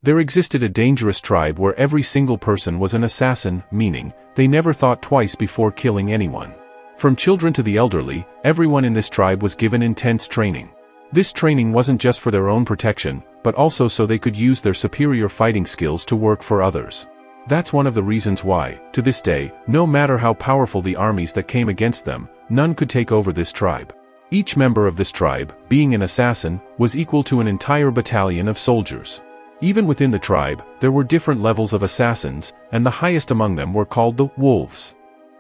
There existed a dangerous tribe where every single person was an assassin, meaning, they never thought twice before killing anyone. From children to the elderly, everyone in this tribe was given intense training. This training wasn't just for their own protection, but also so they could use their superior fighting skills to work for others. That's one of the reasons why, to this day, no matter how powerful the armies that came against them, none could take over this tribe. Each member of this tribe, being an assassin, was equal to an entire battalion of soldiers. Even within the tribe, there were different levels of assassins, and the highest among them were called the Wolves.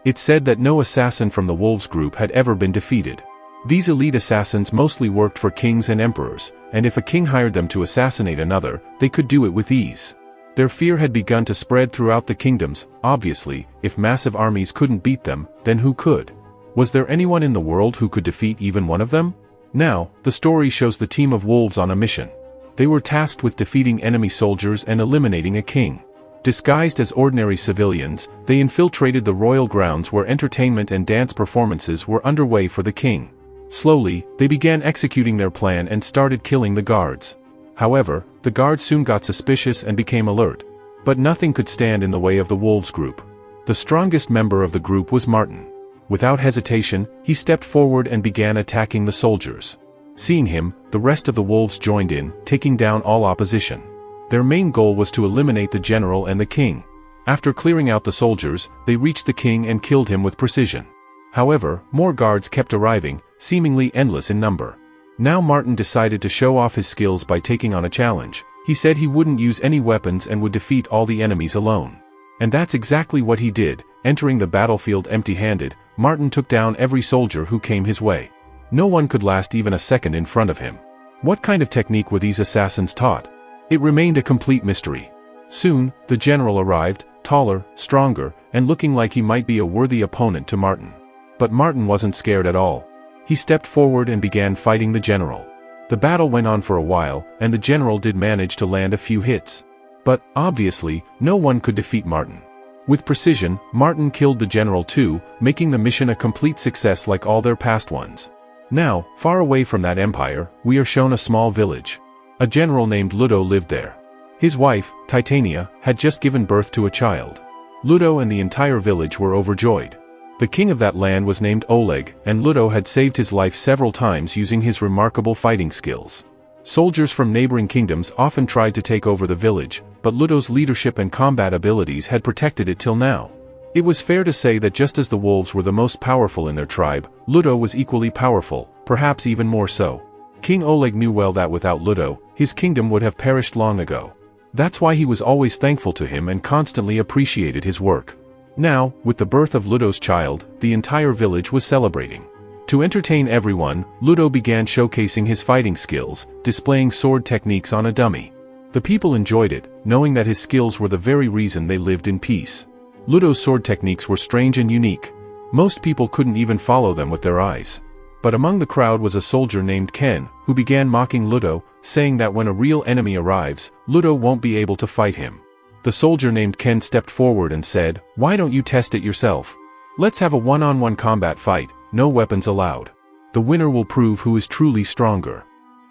It's said that no assassin from the Wolves group had ever been defeated. These elite assassins mostly worked for kings and emperors, and if a king hired them to assassinate another, they could do it with ease. Their fear had begun to spread throughout the kingdoms. Obviously, if massive armies couldn't beat them, then who could? Was there anyone in the world who could defeat even one of them? Now, the story shows the team of wolves on a mission. They were tasked with defeating enemy soldiers and eliminating a king. Disguised as ordinary civilians, they infiltrated the royal grounds where entertainment and dance performances were underway for the king. Slowly, they began executing their plan and started killing the guards. However, the guards soon got suspicious and became alert. But nothing could stand in the way of the wolves group. The strongest member of the group was Martin. Without hesitation, he stepped forward and began attacking the soldiers. Seeing him, the rest of the wolves joined in, taking down all opposition. Their main goal was to eliminate the general and the king. After clearing out the soldiers, they reached the king and killed him with precision. However, more guards kept arriving, seemingly endless in number. Now Martin decided to show off his skills by taking on a challenge. He said he wouldn't use any weapons and would defeat all the enemies alone. And that's exactly what he did. Entering the battlefield empty-handed, Martin took down every soldier who came his way. No one could last even a second in front of him. What kind of technique were these assassins taught? It remained a complete mystery. Soon, the general arrived, taller, stronger, and looking like he might be a worthy opponent to Martin. But Martin wasn't scared at all. He stepped forward and began fighting the general. The battle went on for a while, and the general did manage to land a few hits. But, obviously, no one could defeat Martin. With precision, Martin killed the general too, making the mission a complete success like all their past ones. Now, far away from that empire, we are shown a small village. A general named Ludo lived there. His wife, Titania, had just given birth to a child. Ludo and the entire village were overjoyed. The king of that land was named Oleg, and Ludo had saved his life several times using his remarkable fighting skills. Soldiers from neighboring kingdoms often tried to take over the village, but Ludo's leadership and combat abilities had protected it till now. It was fair to say that just as the wolves were the most powerful in their tribe, Ludo was equally powerful, perhaps even more so. King Oleg knew well that without Ludo, his kingdom would have perished long ago. That's why he was always thankful to him and constantly appreciated his work. Now, with the birth of Ludo's child, the entire village was celebrating. To entertain everyone, Ludo began showcasing his fighting skills, displaying sword techniques on a dummy. The people enjoyed it, knowing that his skills were the very reason they lived in peace. Ludo's sword techniques were strange and unique. Most people couldn't even follow them with their eyes. But among the crowd was a soldier named Ken, who began mocking Ludo, saying that when a real enemy arrives, Ludo won't be able to fight him. The soldier named Ken stepped forward and said, "Why don't you test it yourself? Let's have a one-on-one combat fight, no weapons allowed. The winner will prove who is truly stronger."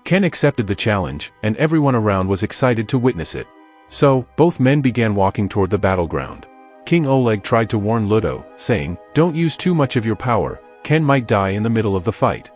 Ken accepted the challenge, and everyone around was excited to witness it. So, both men began walking toward the battleground. King Oleg tried to warn Ludo, saying, "Don't use too much of your power, Ken might die in the middle of the fight."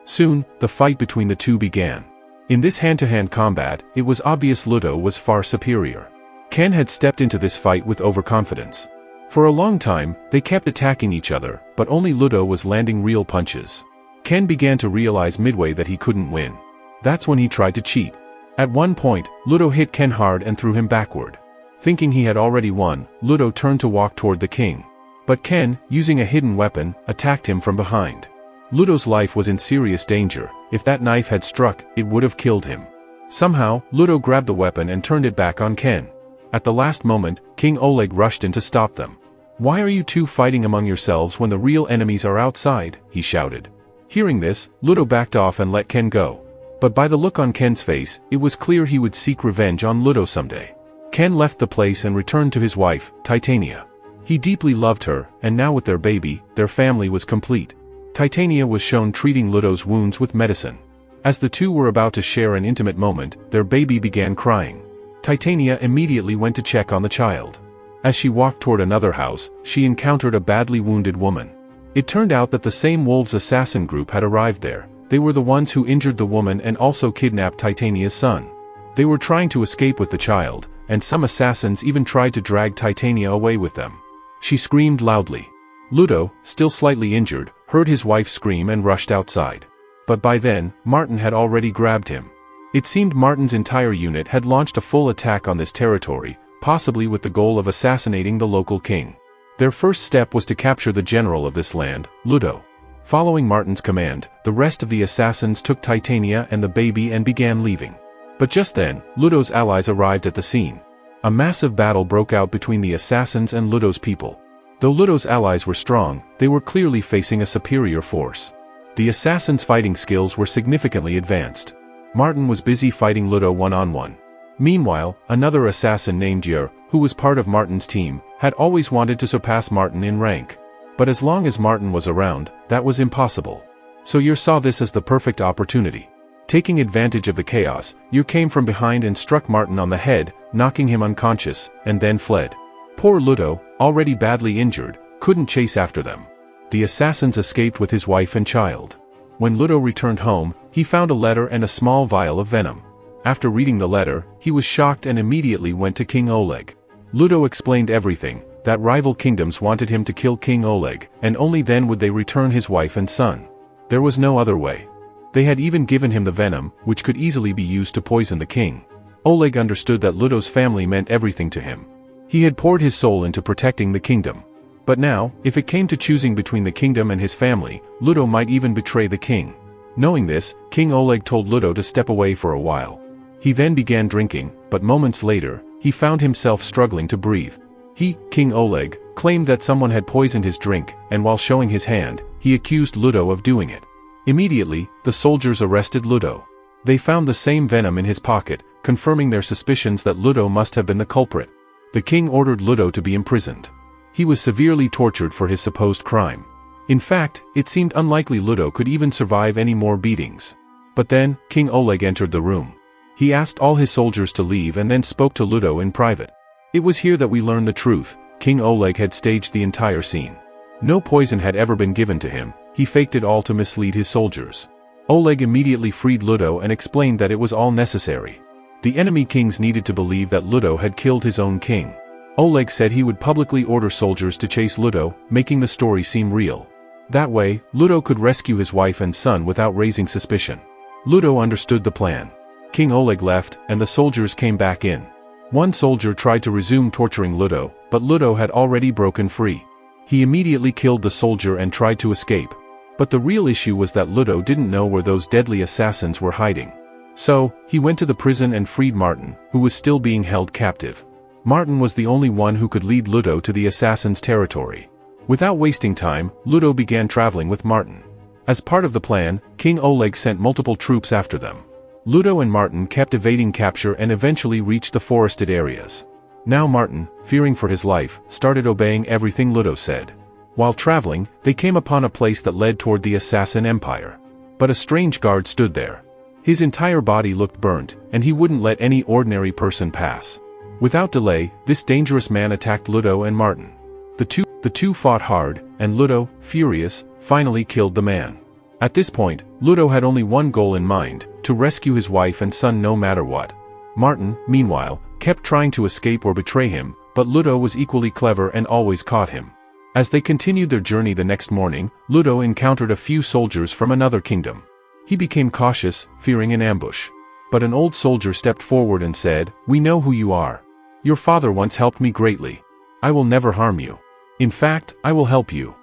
Soon, the fight between the two began. In this hand-to-hand combat, it was obvious Ludo was far superior. Ken had stepped into this fight with overconfidence. For a long time, they kept attacking each other, but only Ludo was landing real punches. Ken began to realize midway that he couldn't win. That's when he tried to cheat. At one point, Ludo hit Ken hard and threw him backward. Thinking he had already won, Ludo turned to walk toward the king. But Ken, using a hidden weapon, attacked him from behind. Ludo's life was in serious danger. If that knife had struck, it would have killed him. Somehow, Ludo grabbed the weapon and turned it back on Ken. At the last moment, King Oleg rushed in to stop them. "Why are you two fighting among yourselves when the real enemies are outside?" he shouted. Hearing this, Ludo backed off and let Ken go. But by the look on Ken's face, it was clear he would seek revenge on Ludo someday. Ken left the place and returned to his wife, Titania. He deeply loved her, and now with their baby, their family was complete. Titania was shown treating Ludo's wounds with medicine. As the two were about to share an intimate moment, their baby began crying. Titania immediately went to check on the child. As she walked toward another house, she encountered a badly wounded woman. It turned out that the same Wolves assassin group had arrived there. They were the ones who injured the woman and also kidnapped Titania's son. They were trying to escape with the child, and some assassins even tried to drag Titania away with them. She screamed loudly. Ludo, still slightly injured, heard his wife scream and rushed outside. But by then, Martin had already grabbed him. It seemed Martin's entire unit had launched a full attack on this territory, possibly with the goal of assassinating the local king. Their first step was to capture the general of this land, Ludo. Following Martin's command, the rest of the assassins took Titania and the baby and began leaving. But just then, Ludo's allies arrived at the scene. A massive battle broke out between the assassins and Ludo's people. Though Ludo's allies were strong, they were clearly facing a superior force. The assassins' fighting skills were significantly advanced. Martin was busy fighting Ludo one-on-one. Meanwhile, another assassin named Yer, who was part of Martin's team, had always wanted to surpass Martin in rank. But as long as Martin was around, that was impossible. So Yer saw this as the perfect opportunity. Taking advantage of the chaos, Yer came from behind and struck Martin on the head, knocking him unconscious, and then fled. Poor Ludo, already badly injured, couldn't chase after them. The assassins escaped with his wife and child. When Ludo returned home, he found a letter and a small vial of venom. After reading the letter, he was shocked and immediately went to King Oleg. Ludo explained everything, that rival kingdoms wanted him to kill King Oleg, and only then would they return his wife and son. There was no other way. They had even given him the venom, which could easily be used to poison the king. Oleg understood that Ludo's family meant everything to him. He had poured his soul into protecting the kingdom. But now, if it came to choosing between the kingdom and his family, Ludo might even betray the king. Knowing this, King Oleg told Ludo to step away for a while. He then began drinking, but moments later, he found himself struggling to breathe. He, King Oleg, claimed that someone had poisoned his drink, and while showing his hand, he accused Ludo of doing it. Immediately, the soldiers arrested Ludo. They found the same venom in his pocket, confirming their suspicions that Ludo must have been the culprit. The king ordered Ludo to be imprisoned. He was severely tortured for his supposed crime. In fact, it seemed unlikely Ludo could even survive any more beatings. But then, King Oleg entered the room. He asked all his soldiers to leave and then spoke to Ludo in private. It was here that we learn the truth. King Oleg had staged the entire scene. No poison had ever been given to him, he faked it all to mislead his soldiers. Oleg immediately freed Ludo and explained that it was all necessary. The enemy kings needed to believe that Ludo had killed his own king. Oleg said he would publicly order soldiers to chase Ludo, making the story seem real. That way, Ludo could rescue his wife and son without raising suspicion. Ludo understood the plan. King Oleg left, and the soldiers came back in. One soldier tried to resume torturing Ludo, but Ludo had already broken free. He immediately killed the soldier and tried to escape. But the real issue was that Ludo didn't know where those deadly assassins were hiding. So, he went to the prison and freed Martin, who was still being held captive. Martin was the only one who could lead Ludo to the assassin's territory. Without wasting time, Ludo began traveling with Martin. As part of the plan, King Oleg sent multiple troops after them. Ludo and Martin kept evading capture and eventually reached the forested areas. Now Martin, fearing for his life, started obeying everything Ludo said. While traveling, they came upon a place that led toward the assassin empire. But a strange guard stood there. His entire body looked burnt, and he wouldn't let any ordinary person pass. Without delay, this dangerous man attacked Ludo and Martin. The two fought hard, and Ludo, furious, finally killed the man. At this point, Ludo had only one goal in mind, to rescue his wife and son no matter what. Martin, meanwhile, kept trying to escape or betray him, but Ludo was equally clever and always caught him. As they continued their journey the next morning, Ludo encountered a few soldiers from another kingdom. He became cautious, fearing an ambush. But an old soldier stepped forward and said, "We know who you are. Your father once helped me greatly. I will never harm you. In fact, I will help you."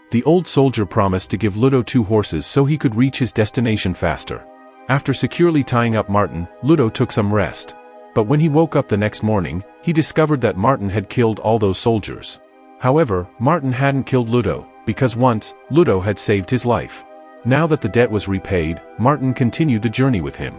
The old soldier promised to give Ludo 2 horses so he could reach his destination faster. After securely tying up Martin, Ludo took some rest. But when he woke up the next morning, he discovered that Martin had killed all those soldiers. However, Martin hadn't killed Ludo, because once, Ludo had saved his life. Now that the debt was repaid, Martin continued the journey with him.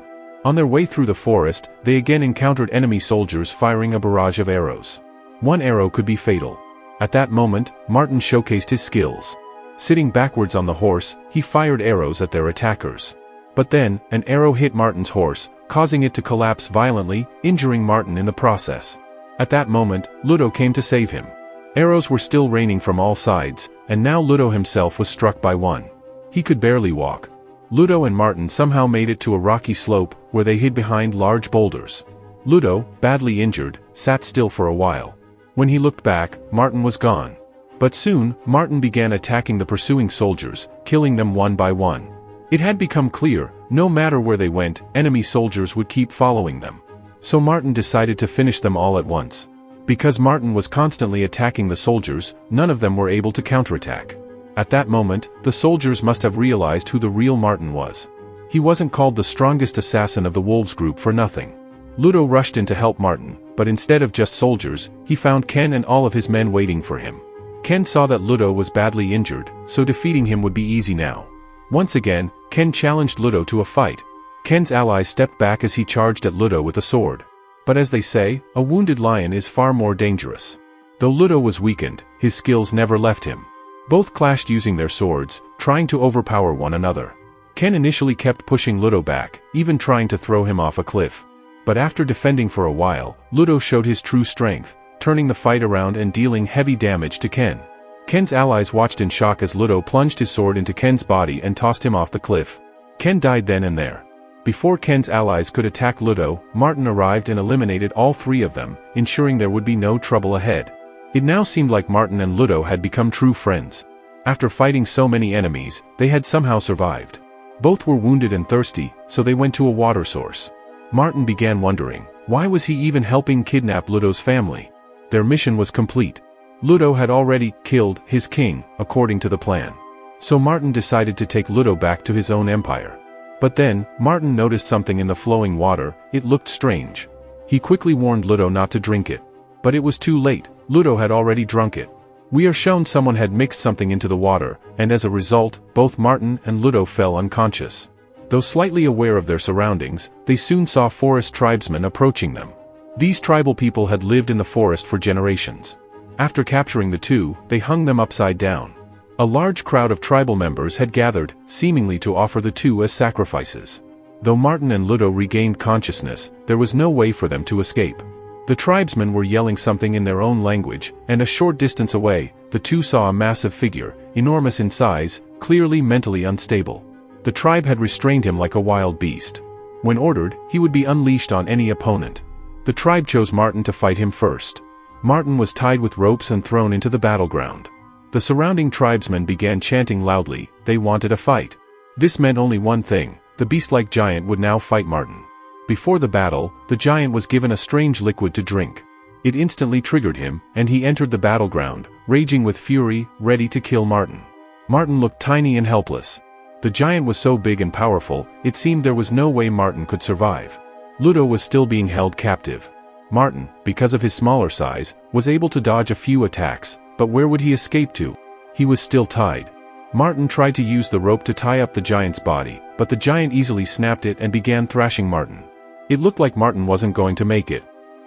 On their way through the forest, they again encountered enemy soldiers firing a barrage of arrows. One arrow could be fatal. At that moment, Martin showcased his skills. Sitting backwards on the horse, he fired arrows at their attackers. But then, an arrow hit Martin's horse, causing it to collapse violently, injuring Martin in the process. At that moment, Ludo came to save him. Arrows were still raining from all sides, and now Ludo himself was struck by one. He could barely walk. Ludo and Martin somehow made it to a rocky slope, where they hid behind large boulders. Ludo, badly injured, sat still for a while. When he looked back, Martin was gone. But soon, Martin began attacking the pursuing soldiers, killing them one by one. It had become clear, no matter where they went, enemy soldiers would keep following them. So Martin decided to finish them all at once. Because Martin was constantly attacking the soldiers, none of them were able to counterattack. At that moment, the soldiers must have realized who the real Martin was. He wasn't called the strongest assassin of the Wolves group for nothing. Ludo rushed in to help Martin, but instead of just soldiers, he found Ken and all of his men waiting for him. Ken saw that Ludo was badly injured, so defeating him would be easy now. Once again, Ken challenged Ludo to a fight. Ken's allies stepped back as he charged at Ludo with a sword. But as they say, a wounded lion is far more dangerous. Though Ludo was weakened, his skills never left him. Both clashed using their swords, trying to overpower one another. Ken initially kept pushing Ludo back, even trying to throw him off a cliff. But after defending for a while, Ludo showed his true strength, turning the fight around and dealing heavy damage to Ken. Ken's allies watched in shock as Ludo plunged his sword into Ken's body and tossed him off the cliff. Ken died then and there. Before Ken's allies could attack Ludo, Martin arrived and eliminated all three of them, ensuring there would be no trouble ahead. It now seemed like Martin and Ludo had become true friends. After fighting so many enemies, they had somehow survived. Both were wounded and thirsty, so they went to a water source. Martin began wondering, why was he even helping kidnap Ludo's family? Their mission was complete. Ludo had already killed his king, according to the plan. So Martin decided to take Ludo back to his own empire. But then, Martin noticed something in the flowing water. It looked strange. He quickly warned Ludo not to drink it. But it was too late, Ludo had already drunk it. We are shown someone had mixed something into the water, and as a result, both Martin and Ludo fell unconscious. Though slightly aware of their surroundings, they soon saw forest tribesmen approaching them. These tribal people had lived in the forest for generations. After capturing the two, they hung them upside down. A large crowd of tribal members had gathered, seemingly to offer the two as sacrifices. Though Martin and Ludo regained consciousness, there was no way for them to escape. The tribesmen were yelling something in their own language, and a short distance away, the two saw a massive figure, enormous in size, clearly mentally unstable. The tribe had restrained him like a wild beast. When ordered, he would be unleashed on any opponent. The tribe chose Martin to fight him first. Martin was tied with ropes and thrown into the battleground. The surrounding tribesmen began chanting loudly. They wanted a fight. This meant only one thing: the beast-like giant would now fight Martin. Before the battle, the giant was given a strange liquid to drink. It instantly triggered him, and he entered the battleground, raging with fury, ready to kill Martin. Martin looked tiny and helpless. The giant was so big and powerful, it seemed there was no way Martin could survive. Ludo was still being held captive. Martin, because of his smaller size, was able to dodge a few attacks, but where would he escape to? He was still tied. Martin tried to use the rope to tie up the giant's body, but the giant easily snapped it and began thrashing Martin. It looked like Martin wasn't going to make it.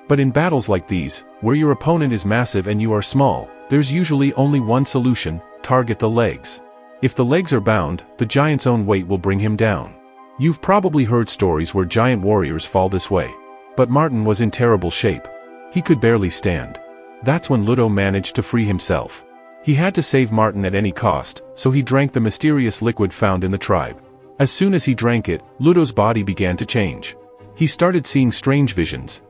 But in battles like these, where your opponent is massive and you are small, there's usually only one solution: target the legs. If the legs are bound, the giant's own weight will bring him down. You've probably heard stories where giant warriors fall this way. But Martin was in terrible shape. He could barely stand. That's when Ludo managed to free himself. He had to save Martin at any cost, so he drank the mysterious liquid found in the tribe. As soon as he drank it, Ludo's body began to change. He started seeing strange visions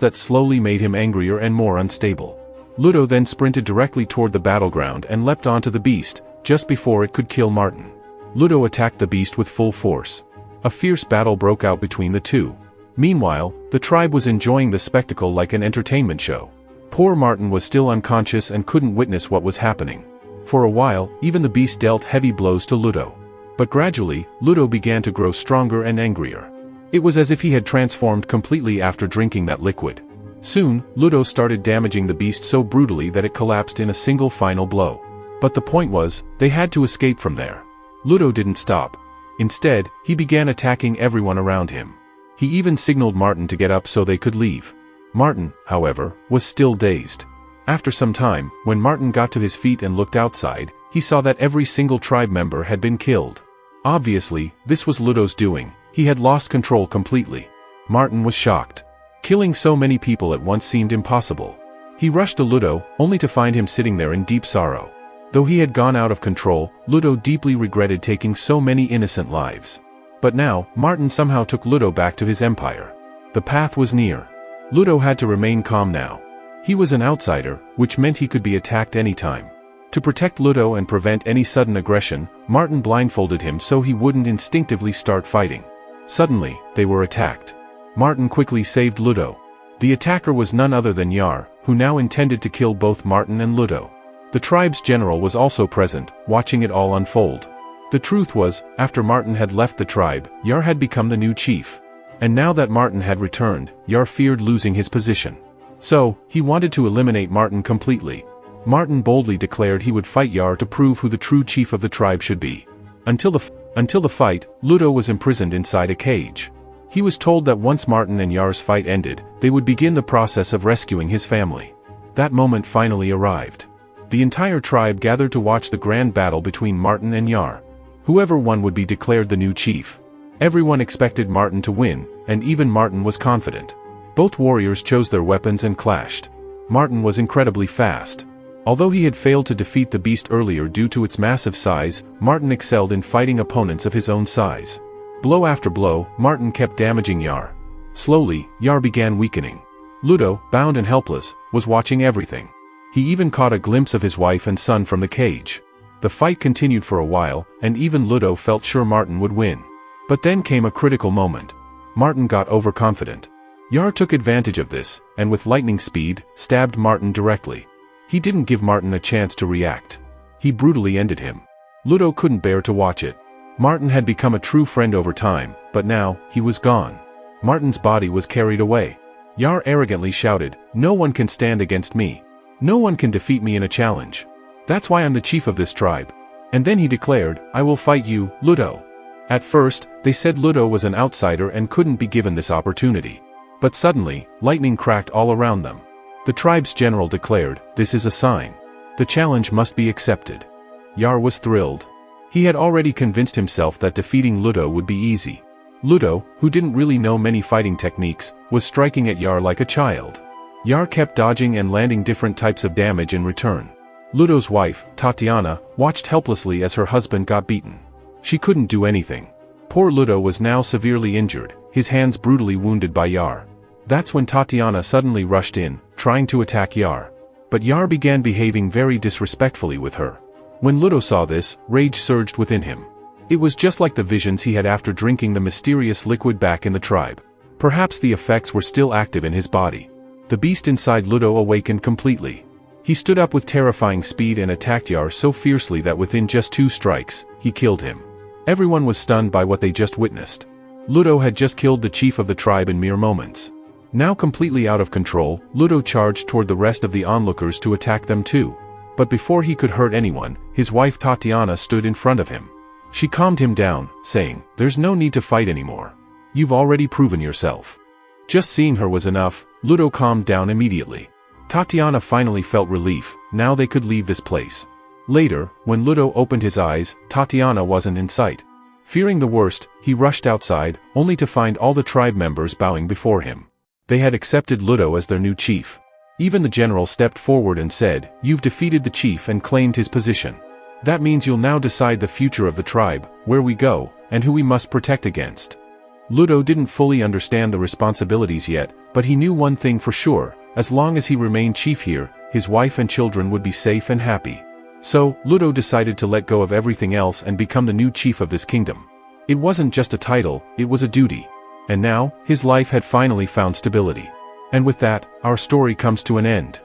that slowly made him angrier and more unstable. Ludo then sprinted directly toward the battleground and leapt onto the beast, just before it could kill Martin. Ludo attacked the beast with full force. A fierce battle broke out between the two. Meanwhile, the tribe was enjoying the spectacle like an entertainment show. Poor Martin was still unconscious and couldn't witness what was happening. For a while, even the beast dealt heavy blows to Ludo. But gradually, Ludo began to grow stronger and angrier. It was as if he had transformed completely after drinking that liquid. Soon, Ludo started damaging the beast so brutally that it collapsed in a single final blow. But the point was, they had to escape from there. Ludo didn't stop. Instead, he began attacking everyone around him. He even signaled Martin to get up so they could leave. Martin, however, was still dazed. After some time, when Martin got to his feet and looked outside, he saw that every single tribe member had been killed. Obviously, this was Ludo's doing. He had lost control completely. Martin was shocked. Killing so many people at once seemed impossible. He rushed to Ludo, only to find him sitting there in deep sorrow. Though he had gone out of control, Ludo deeply regretted taking so many innocent lives. But now, Martin somehow took Ludo back to his empire. The path was near. Ludo had to remain calm now. He was an outsider, which meant he could be attacked anytime. To protect Ludo and prevent any sudden aggression, Martin blindfolded him so he wouldn't instinctively start fighting. Suddenly, they were attacked. Martin quickly saved Ludo. The attacker was none other than Yar, who now intended to kill both Martin and Ludo. The tribe's general was also present, watching it all unfold. The truth was, after Martin had left the tribe, Yar had become the new chief. And now that Martin had returned, Yar feared losing his position. So, he wanted to eliminate Martin completely. Martin boldly declared he would fight Yar to prove who the true chief of the tribe should be. Until the fight, Ludo was imprisoned inside a cage. He was told that once Martin and Yar's fight ended, they would begin the process of rescuing his family. That moment finally arrived. The entire tribe gathered to watch the grand battle between Martin and Yar. Whoever won would be declared the new chief. Everyone expected Martin to win, and even Martin was confident. Both warriors chose their weapons and clashed. Martin was incredibly fast. Although he had failed to defeat the beast earlier due to its massive size, Martin excelled in fighting opponents of his own size. Blow after blow, Martin kept damaging Yar. Slowly, Yar began weakening. Ludo, bound and helpless, was watching everything. He even caught a glimpse of his wife and son from the cage. The fight continued for a while, and even Ludo felt sure Martin would win. But then came a critical moment. Martin got overconfident. Yar took advantage of this, and with lightning speed, stabbed Martin directly. He didn't give Martin a chance to react. He brutally ended him. Ludo couldn't bear to watch it. Martin had become a true friend over time, but now, he was gone. Martin's body was carried away. Yar arrogantly shouted, "No one can stand against me. No one can defeat me in a challenge. That's why I'm the chief of this tribe." And then he declared, "I will fight you, Ludo." At first, they said Ludo was an outsider and couldn't be given this opportunity. But suddenly, lightning cracked all around them. The tribe's general declared, "This is a sign. The challenge must be accepted." Yar was thrilled. He had already convinced himself that defeating Ludo would be easy. Ludo, who didn't really know many fighting techniques, was striking at Yar like a child. Yar kept dodging and landing different types of damage in return. Ludo's wife, Tatiana, watched helplessly as her husband got beaten. She couldn't do anything. Poor Ludo was now severely injured, his hands brutally wounded by Yar. That's when Tatiana suddenly rushed in, trying to attack Yar. But Yar began behaving very disrespectfully with her. When Ludo saw this, rage surged within him. It was just like the visions he had after drinking the mysterious liquid back in the tribe. Perhaps the effects were still active in his body. The beast inside Ludo awakened completely. He stood up with terrifying speed and attacked Yar so fiercely that within just 2 strikes, he killed him. Everyone was stunned by what they just witnessed. Ludo had just killed the chief of the tribe in mere moments. Now completely out of control, Ludo charged toward the rest of the onlookers to attack them too. But before he could hurt anyone, his wife Tatiana stood in front of him. She calmed him down, saying, "There's no need to fight anymore. You've already proven yourself." Just seeing her was enough. Ludo calmed down immediately. Tatiana finally felt relief. Now they could leave this place. Later, when Ludo opened his eyes, Tatiana wasn't in sight. Fearing the worst, he rushed outside, only to find all the tribe members bowing before him. They had accepted Ludo as their new chief. Even the general stepped forward and said, "You've defeated the chief and claimed his position. That means you'll now decide the future of the tribe, where we go, and who we must protect against." Ludo didn't fully understand the responsibilities yet, but he knew one thing for sure: as long as he remained chief here, his wife and children would be safe and happy. So, Ludo decided to let go of everything else and become the new chief of this kingdom. It wasn't just a title, it was a duty. And now, his life had finally found stability. And with that, our story comes to an end.